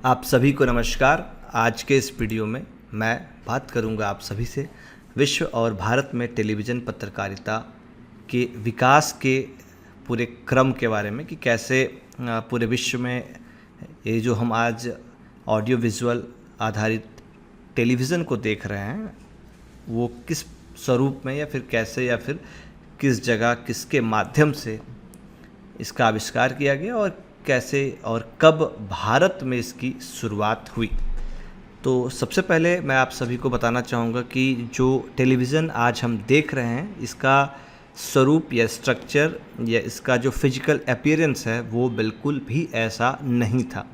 आप सभी को नमस्कार। आज के इस वीडियो में मैं बात करूंगा आप सभी से विश्व और भारत में टेलीविज़न पत्रकारिता के विकास के पूरे क्रम के बारे में कि कैसे पूरे विश्व में ये जो हम आज ऑडियो विजुअल आधारित टेलीविज़न को देख रहे हैं वो किस स्वरूप में या फिर कैसे या फिर किस जगह किसके माध्यम से इसका आविष्कार किया गया और कैसे और कब भारत में इसकी शुरुआत हुई। तो सबसे पहले मैं आप सभी को बताना चाहूँगा कि जो टेलीविज़न आज हम देख रहे हैं इसका स्वरूप या स्ट्रक्चर या इसका जो फिजिकल अपीयरेंस है वो बिल्कुल भी ऐसा नहीं था।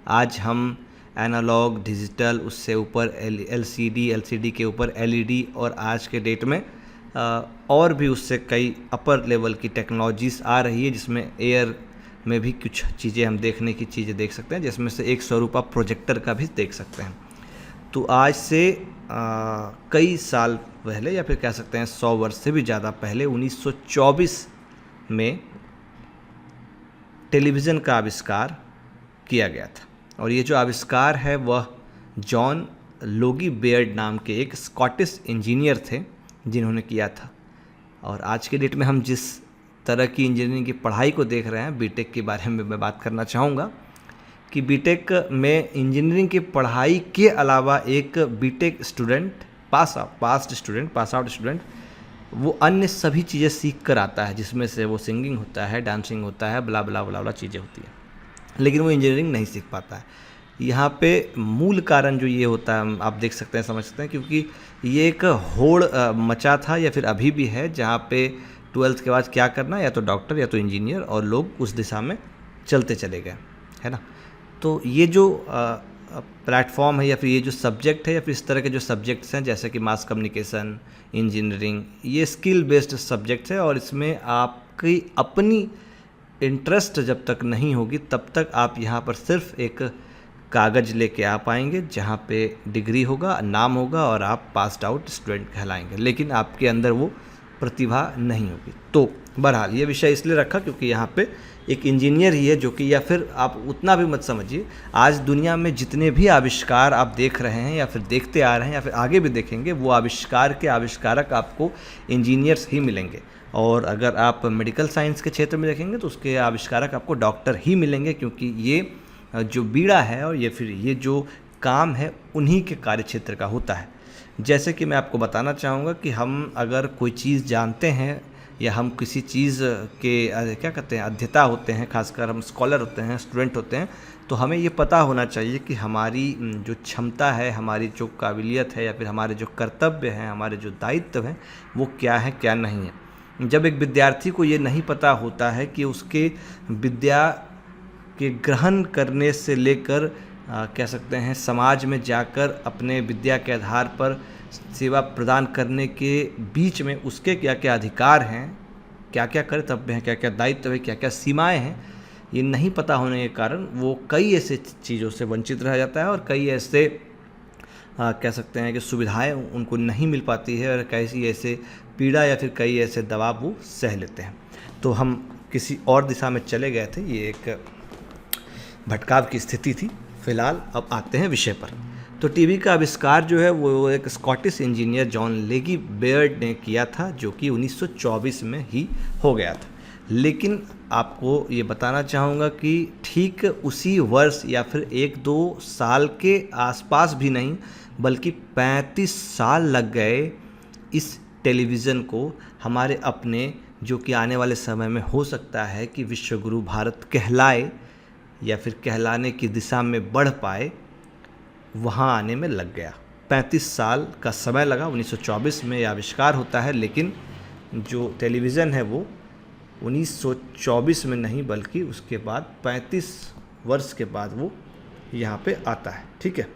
आज हम एनालॉग डिजिटल उससे ऊपर एलसीडी के ऊपर एलईडी और आज के डेट में और भी उससे कई अपर लेवल की टेक्नोलॉजीज़ आ रही है जिसमें एयर में भी कुछ चीज़ें हम देखने की चीज़ें देख सकते हैं, जिसमें से एक स्वरूप आप प्रोजेक्टर का भी देख सकते हैं। तो आज से कई साल पहले या फिर कह सकते हैं 100 वर्ष से भी ज़्यादा पहले 1924 में टेलीविज़न का आविष्कार किया गया था और ये जो आविष्कार है वह जॉन लोगी बेयर्ड नाम के एक स्कॉटिश इंजीनियर थे जिन्होंने किया था। और आज के डेट में हम जिस तरह की इंजीनियरिंग की पढ़ाई को देख रहे हैं बीटेक के बारे में मैं बात करना चाहूँगा कि बीटेक में इंजीनियरिंग की पढ़ाई के अलावा एक BTech student pass out student वो अन्य सभी चीज़ें सीख कर आता है, जिसमें से वो सिंगिंग होता है, डांसिंग होता है, बला बला बला बला चीज़ें होती है, लेकिन वो इंजीनियरिंग नहीं सीख पाता है। यहाँ पे मूल कारण जो ये होता है आप देख सकते हैं, समझ सकते हैं, क्योंकि ये एक होड़ मचा था या फिर अभी भी है जहाँ पे 12th के बाद क्या करना, या तो डॉक्टर या तो इंजीनियर, और लोग उस दिशा में चलते चले गए, है ना। तो ये जो प्लेटफॉर्म है या फिर ये जो सब्जेक्ट है या फिर इस तरह के जो सब्जेक्ट्स हैं जैसे कि मास कम्युनिकेशन, इंजीनियरिंग, ये स्किल बेस्ड सब्जेक्ट्स है और इसमें आपकी अपनी इंटरेस्ट जब तक नहीं होगी तब तक आप यहाँ पर सिर्फ एक कागज़ लेके आ पाएंगे जहाँ पे डिग्री होगा, नाम होगा और आप पास्ड आउट स्टूडेंट कहलाएंगे, लेकिन आपके अंदर वो प्रतिभा नहीं होगी। तो बहरहाल ये विषय इसलिए रखा क्योंकि यहाँ पे एक इंजीनियर ही है जो कि, या फिर आप उतना भी मत समझिए, आज दुनिया में जितने भी आविष्कार आप देख रहे हैं या फिर देखते आ रहे हैं या फिर आगे भी देखेंगे वो आविष्कार के आविष्कारक आपको इंजीनियर्स ही मिलेंगे। और अगर आप मेडिकल साइंस के क्षेत्र में देखेंगे तो उसके आविष्कारक आपको डॉक्टर ही मिलेंगे, क्योंकि ये जो बीड़ा है और ये फिर ये जो काम है उन्हीं के कार्य क्षेत्र का होता है। जैसे कि मैं आपको बताना चाहूँगा कि हम अगर कोई चीज़ जानते हैं या हम किसी चीज़ के क्या कहते हैं अध्येता होते हैं, खासकर हम स्कॉलर होते हैं, स्टूडेंट होते हैं, तो हमें ये पता होना चाहिए कि हमारी जो क्षमता है, हमारी जो काबिलियत है या फिर हमारे जो कर्तव्य हैं, हमारे जो दायित्व हैं वो क्या है क्या नहीं है। जब एक विद्यार्थी को ये नहीं पता होता है कि उसके विद्या के ग्रहण करने से लेकर कह सकते हैं समाज में जाकर अपने विद्या के आधार पर सेवा प्रदान करने के बीच में उसके क्या क्या अधिकार हैं, क्या क्या कर्तव्य हैं, क्या क्या दायित्व है, क्या क्या सीमाएं हैं, ये नहीं पता होने के कारण वो कई ऐसे चीज़ों से वंचित रह जाता है और कई ऐसे कह सकते हैं कि सुविधाएं उनको नहीं मिल पाती है और कैसी ऐसे पीड़ा या फिर कई ऐसे दबाव वो सह लेते हैं। तो हम किसी और दिशा में चले गए थे, ये एक भटकाव की स्थिति थी। फिलहाल अब आते हैं विषय पर। तो टीवी का आविष्कार जो है वो एक स्कॉटिश इंजीनियर जॉन लेगी बेयर्ड ने किया था, जो कि 1924 में ही हो गया था। लेकिन आपको ये बताना चाहूँगा कि ठीक उसी वर्ष या फिर 1-2 साल के आसपास भी नहीं बल्कि 35 साल लग गए इस टेलीविज़न को हमारे अपने, जो कि आने वाले समय में हो सकता है कि विश्वगुरु भारत कहलाए या फिर कहलाने की दिशा में बढ़ पाए, वहाँ आने में लग गया। 35 साल का समय लगा। 1924 में यह आविष्कार होता है, लेकिन जो टेलीविज़न है वो 1924 में नहीं बल्कि उसके बाद 35 वर्ष के बाद वो यहाँ पे आता है। ठीक है,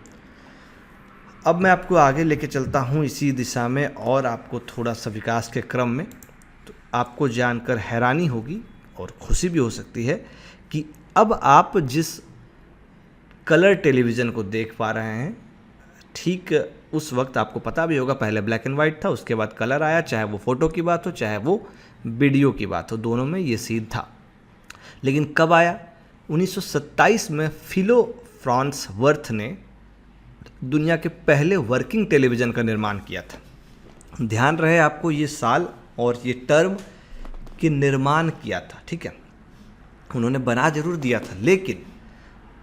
अब मैं आपको आगे लेके चलता हूँ इसी दिशा में और आपको थोड़ा सा विकास के क्रम में, तो आपको जानकर हैरानी होगी और खुशी भी हो सकती है कि अब आप जिस कलर टेलीविज़न को देख पा रहे हैं, ठीक उस वक्त आपको पता भी होगा पहले ब्लैक एंड वाइट था, उसके बाद कलर आया, चाहे वो फ़ोटो की बात हो चाहे वो वीडियो की बात हो, दोनों में ये सीन था। लेकिन कब आया? 1927 में फ्रांस वर्थ ने दुनिया के पहले वर्किंग टेलीविज़न का निर्माण किया था। ध्यान रहे आपको ये साल और ये टर्म कि निर्माण किया था, ठीक है। उन्होंने बना जरूर दिया था, लेकिन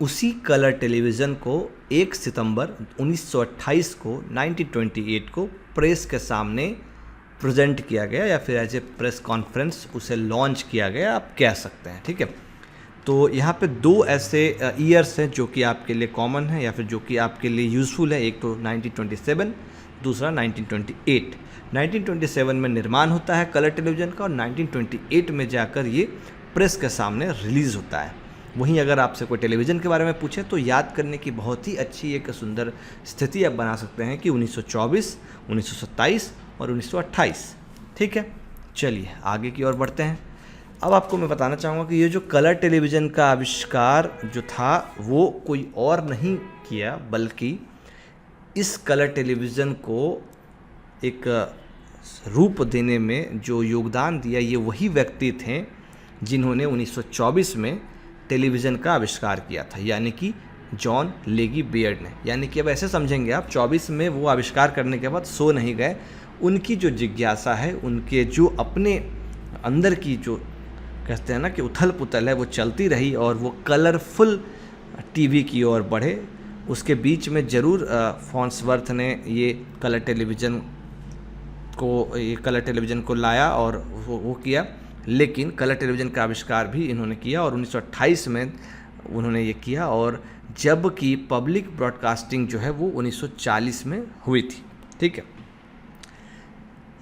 उसी कलर टेलीविज़न को 1 सितंबर 1928 को 1928 को प्रेस के सामने प्रेजेंट किया गया, या फिर एज ए प्रेस कॉन्फ्रेंस उसे लॉन्च किया गया, आप कह सकते हैं, ठीक है। तो यहाँ पे 2 ऐसे ईयर्स हैं जो कि आपके लिए कॉमन है या फिर जो कि आपके लिए यूज़फुल है। एक तो 1927, दूसरा 1928। 1927 में निर्माण होता है कलर टेलीविज़न का और 1928 में जाकर ये प्रेस के सामने रिलीज़ होता है। वहीं अगर आपसे कोई टेलीविज़न के बारे में पूछे तो याद करने की बहुत ही अच्छी एक सुंदर स्थिति आप बना सकते हैं कि 1924, 1927 और 1928, ठीक है। चलिए आगे की ओर बढ़ते हैं। अब आपको मैं बताना चाहूँगा कि ये जो कलर टेलीविज़न का आविष्कार जो था वो कोई और नहीं किया, बल्कि इस कलर टेलीविज़न को एक रूप देने में जो योगदान दिया ये वही व्यक्ति थे जिन्होंने 1924 में टेलीविज़न का आविष्कार किया था, यानी कि जॉन लेगी बेयर्ड ने। यानी कि अब ऐसे समझेंगे आप, 24 में वो आविष्कार करने के बाद सो नहीं गए। उनकी जो जिज्ञासा है, उनके जो अपने अंदर की जो कहते हैं ना कि उथल पुथल है, वो चलती रही और वो कलरफुल टीवी की ओर बढ़े। उसके बीच में ज़रूर फॉन्सवर्थ ने ये कलर टेलीविज़न को लाया और वो किया, लेकिन कलर टेलीविज़न का आविष्कार भी इन्होंने किया और 1928 में उन्होंने ये किया। और जबकि पब्लिक ब्रॉडकास्टिंग जो है वो 1940 में हुई थी, ठीक है।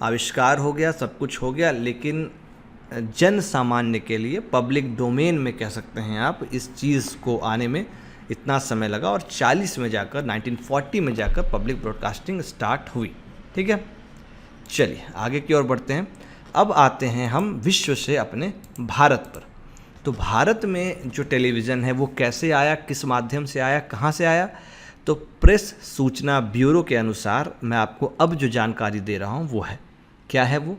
आविष्कार हो गया, सब कुछ हो गया, लेकिन जन सामान्य के लिए पब्लिक डोमेन में कह सकते हैं आप, इस चीज़ को आने में इतना समय लगा और 40 में जाकर 1940 में जाकर पब्लिक ब्रॉडकास्टिंग स्टार्ट हुई, ठीक है। चलिए आगे की ओर बढ़ते हैं। अब आते हैं हम विश्व से अपने भारत पर। तो भारत में जो टेलीविज़न है वो कैसे आया, किस माध्यम से आया, कहाँ से आया? तो प्रेस सूचना ब्यूरो के अनुसार मैं आपको अब जो जानकारी दे रहा हूँ वो है, क्या है वो?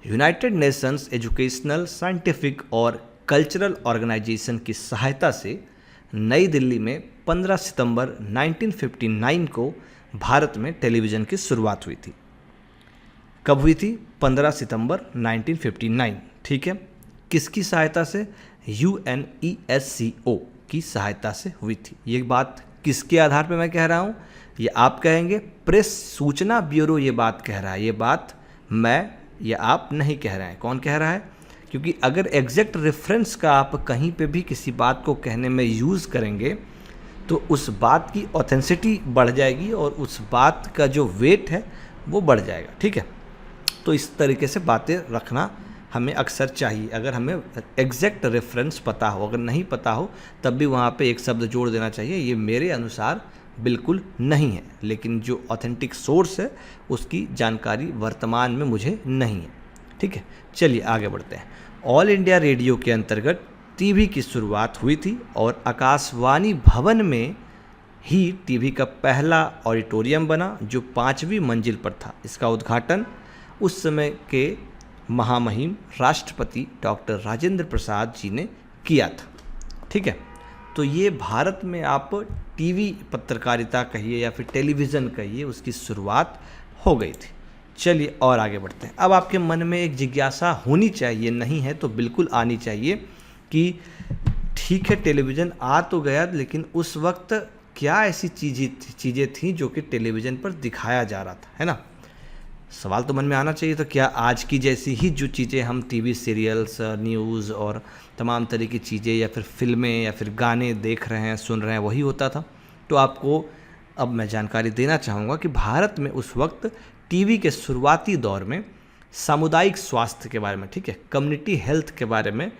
यूनाइटेड नेशंस एजुकेशनल, साइंटिफिक और कल्चरल ऑर्गेनाइजेशन की सहायता से नई दिल्ली में 15 सितंबर 1959 को भारत में टेलीविज़न की शुरुआत हुई थी। कब हुई थी? 15 सितंबर 1959, ठीक है। किसकी सहायता से? UNESCO की सहायता से हुई थी। ये बात किसके आधार पे मैं कह रहा हूँ? ये आप कहेंगे प्रेस सूचना ब्यूरो ये बात कह रहा है। ये बात मैं या आप नहीं कह रहे हैं। कौन कह रहा है? क्योंकि अगर एग्जैक्ट रेफरेंस का आप कहीं पे भी किसी बात को कहने में यूज़ करेंगे तो उस बात की ऑथेंसिटी बढ़ जाएगी और उस बात का जो वेट है वो बढ़ जाएगा, ठीक है। तो इस तरीके से बातें रखना हमें अक्सर चाहिए। अगर हमें एग्जैक्ट रेफरेंस पता हो, अगर नहीं पता हो तब भी वहाँ पे एक शब्द जोड़ देना चाहिए। ये मेरे अनुसार बिल्कुल नहीं है, लेकिन जो ऑथेंटिक सोर्स है उसकी जानकारी वर्तमान में मुझे नहीं है, ठीक है। चलिए आगे बढ़ते हैं। ऑल इंडिया रेडियो के अंतर्गत टीवी की शुरुआत हुई थी और आकाशवाणी भवन में ही टीवी का पहला ऑडिटोरियम बना जो 5वीं मंजिल पर था। इसका उद्घाटन उस समय के महामहिम राष्ट्रपति डॉक्टर राजेंद्र प्रसाद जी ने किया था, ठीक है। तो ये भारत में आप टीवी पत्रकारिता कहिए या फिर टेलीविज़न कहिए, उसकी शुरुआत हो गई थी। चलिए और आगे बढ़ते हैं। अब आपके मन में एक जिज्ञासा होनी चाहिए, नहीं है तो बिल्कुल आनी चाहिए कि ठीक है टेलीविज़न आ तो गया, लेकिन उस वक्त क्या ऐसी चीज़ें थीं जो कि टेलीविज़न पर दिखाया जा रहा था, है ना। सवाल तो मन में आना चाहिए। तो क्या आज की जैसी ही जो चीज़ें हम टीवी सीरियल्स, न्यूज़ और तमाम तरह की चीज़ें या फिर फिल्में या फिर गाने देख रहे हैं, सुन रहे हैं, वही होता था? तो आपको अब मैं जानकारी देना चाहूँगा कि भारत में उस वक्त टीवी के शुरुआती दौर में सामुदायिक स्वास्थ्य के बारे में, ठीक है, कम्युनिटी हेल्थ के बारे में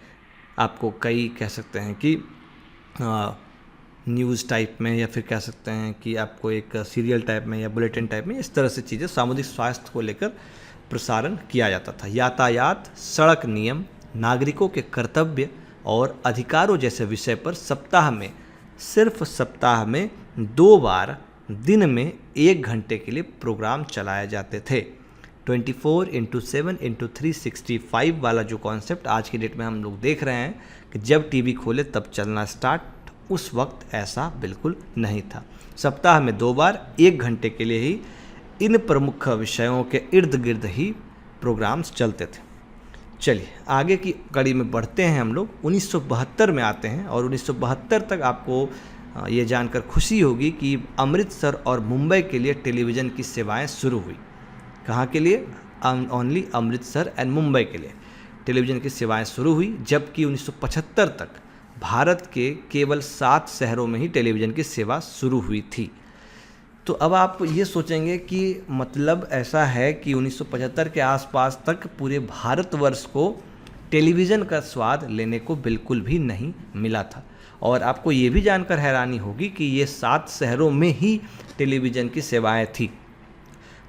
आपको कई कह सकते हैं कि न्यूज़ टाइप में या फिर कह सकते हैं कि आपको एक सीरियल टाइप में या बुलेटिन टाइप में, इस तरह से चीज़ें सामुदायिक स्वास्थ्य को लेकर प्रसारण किया जाता था। यातायात, सड़क नियम, नागरिकों के कर्तव्य और अधिकारों जैसे विषय पर सिर्फ सप्ताह में 2 बार दिन में 1 घंटे के लिए प्रोग्राम चलाए जाते थे। 24/7/365 वाला जो कॉन्सेप्ट आज की डेट में हम लोग देख रहे हैं कि जब टीवी खोले तब चलना स्टार्ट उस वक्त ऐसा बिल्कुल नहीं था। सप्ताह में 2 बार 1 घंटे के लिए ही इन प्रमुख विषयों के इर्द गिर्द ही प्रोग्राम्स चलते थे। चलिए आगे की कड़ी में बढ़ते हैं हम लोग। 1972 में आते हैं और 1972 तक आपको ये जानकर खुशी होगी कि अमृतसर और मुंबई के लिए टेलीविज़न की सेवाएं शुरू हुई। कहाँ के लिए? ओनली अमृतसर एंड मुंबई के लिए टेलीविज़न की सेवाएं शुरू हुई, जबकि 1975 तक भारत के केवल 7 शहरों में ही टेलीविज़न की सेवा शुरू हुई थी। तो अब आप ये सोचेंगे कि मतलब ऐसा है कि 1975 के आसपास तक पूरे भारतवर्ष को टेलीविज़न का स्वाद लेने को बिल्कुल भी नहीं मिला था। और आपको ये भी जानकर हैरानी होगी कि ये 7 शहरों में ही टेलीविज़न की सेवाएं थी।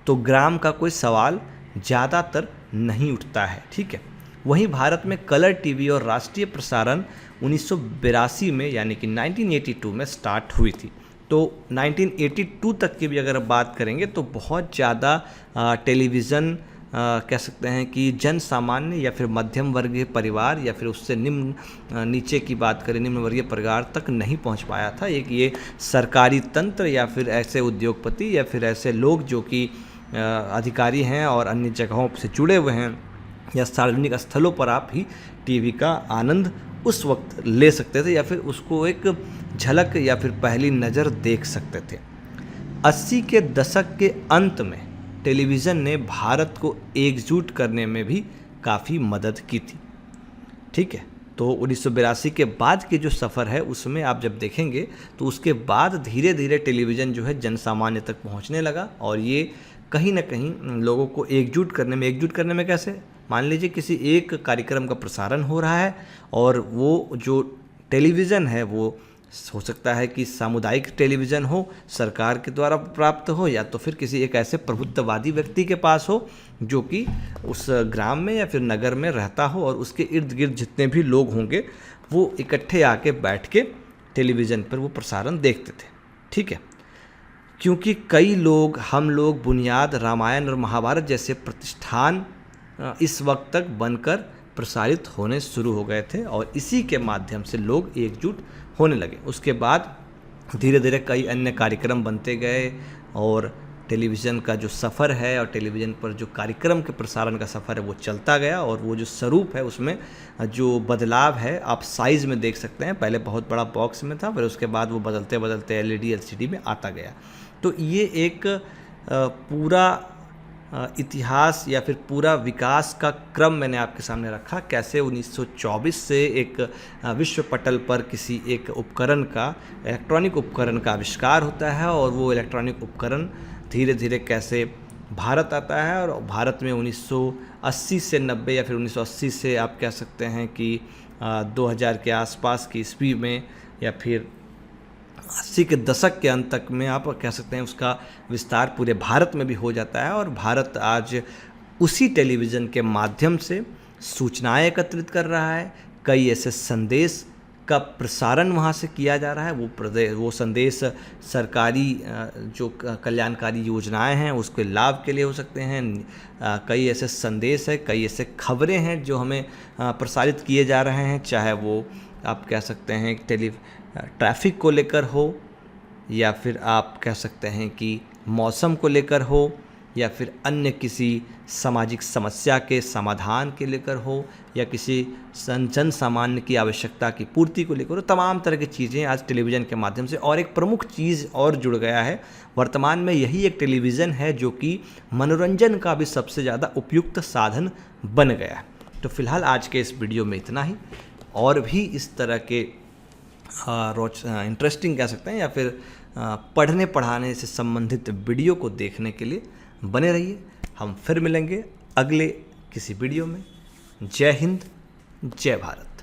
तो ग्राम का कोई सवाल ज़्यादातर नहीं उठता है, ठीक है। वहीं भारत में कलर टीवी और राष्ट्रीय प्रसारण 1982 में यानी कि 1982 में स्टार्ट हुई थी। तो 1982 तक की भी अगर बात करेंगे तो बहुत ज़्यादा टेलीविज़न कह सकते हैं कि जन सामान्य या फिर मध्यम वर्गीय परिवार या फिर उससे नीचे की बात करें निम्न वर्गीय परिवार तक नहीं पहुंच पाया था। एक ये सरकारी तंत्र या फिर ऐसे उद्योगपति या फिर ऐसे लोग जो कि अधिकारी हैं और अन्य जगहों से जुड़े हुए हैं या सार्वजनिक स्थलों पर आप ही टीवी का आनंद उस वक्त ले सकते थे या फिर उसको एक झलक या फिर पहली नज़र देख सकते थे। 80 के दशक के अंत में टेलीविज़न ने भारत को एकजुट करने में भी काफ़ी मदद की थी, ठीक है। तो 1982 के बाद के जो सफ़र है उसमें आप जब देखेंगे तो उसके बाद धीरे धीरे टेलीविज़न जो है जन सामान्य तक पहुंचने लगा और ये कहीं ना कहीं लोगों को एकजुट करने में कैसे? मान लीजिए किसी एक कार्यक्रम का प्रसारण हो रहा है और वो जो टेलीविज़न है वो हो सकता है कि सामुदायिक टेलीविज़न हो, सरकार के द्वारा प्राप्त हो, या तो फिर किसी एक ऐसे प्रभुत्ववादी व्यक्ति के पास हो जो कि उस ग्राम में या फिर नगर में रहता हो और उसके इर्द गिर्द जितने भी लोग होंगे वो इकट्ठे आके बैठ के टेलीविज़न पर वो प्रसारण देखते थे, ठीक है। क्योंकि कई लोग हम लोग बुनियाद रामायण और महाभारत जैसे प्रतिष्ठान इस वक्त तक बनकर प्रसारित होने शुरू हो गए थे और इसी के माध्यम से लोग एकजुट होने लगे। उसके बाद धीरे धीरे कई अन्य कार्यक्रम बनते गए और टेलीविज़न का जो सफ़र है और टेलीविज़न पर जो कार्यक्रम के प्रसारण का सफ़र है वो चलता गया और वो जो स्वरूप है उसमें जो बदलाव है आप साइज़ में देख सकते हैं। पहले बहुत बड़ा बॉक्स में था, फिर उसके बाद वो बदलते बदलते LED LCD में आता गया। तो ये एक पूरा इतिहास या फिर पूरा विकास का क्रम मैंने आपके सामने रखा, कैसे 1924 से एक विश्व पटल पर किसी एक उपकरण का, इलेक्ट्रॉनिक उपकरण का आविष्कार होता है और वो इलेक्ट्रॉनिक उपकरण धीरे धीरे कैसे भारत आता है और भारत में 1980 से 90 या फिर 1980 से आप कह सकते हैं कि 2000 के आसपास की ईस्वी में या फिर 80 के दशक के अंत तक में आप कह सकते हैं उसका विस्तार पूरे भारत में भी हो जाता है और भारत आज उसी टेलीविज़न के माध्यम से सूचनाएं एकत्रित कर रहा है। कई ऐसे संदेश का प्रसारण वहाँ से किया जा रहा है। वो संदेश सरकारी जो कल्याणकारी योजनाएं हैं उसके लाभ के लिए हो सकते हैं। कई ऐसे संदेश है, कई ऐसे खबरें हैं जो हमें प्रसारित किए जा रहे हैं, चाहे वो आप कह सकते हैं ट्रैफिक को लेकर हो या फिर आप कह सकते हैं कि मौसम को लेकर हो या फिर अन्य किसी सामाजिक समस्या के समाधान के लेकर हो या किसी जन सामान्य की आवश्यकता की पूर्ति को लेकर हो। तमाम तरह की चीज़ें आज टेलीविज़न के माध्यम से, और एक प्रमुख चीज़ और जुड़ गया है, वर्तमान में यही एक टेलीविज़न है जो कि मनोरंजन का भी सबसे ज़्यादा उपयुक्त साधन बन गया है। तो फिलहाल आज के इस वीडियो में इतना ही। और भी इस तरह के इंटरेस्टिंग कह सकते हैं या फिर पढ़ने पढ़ाने से संबंधित वीडियो को देखने के लिए बने रहिए। हम फिर मिलेंगे अगले किसी वीडियो में। जय हिंद, जय भारत।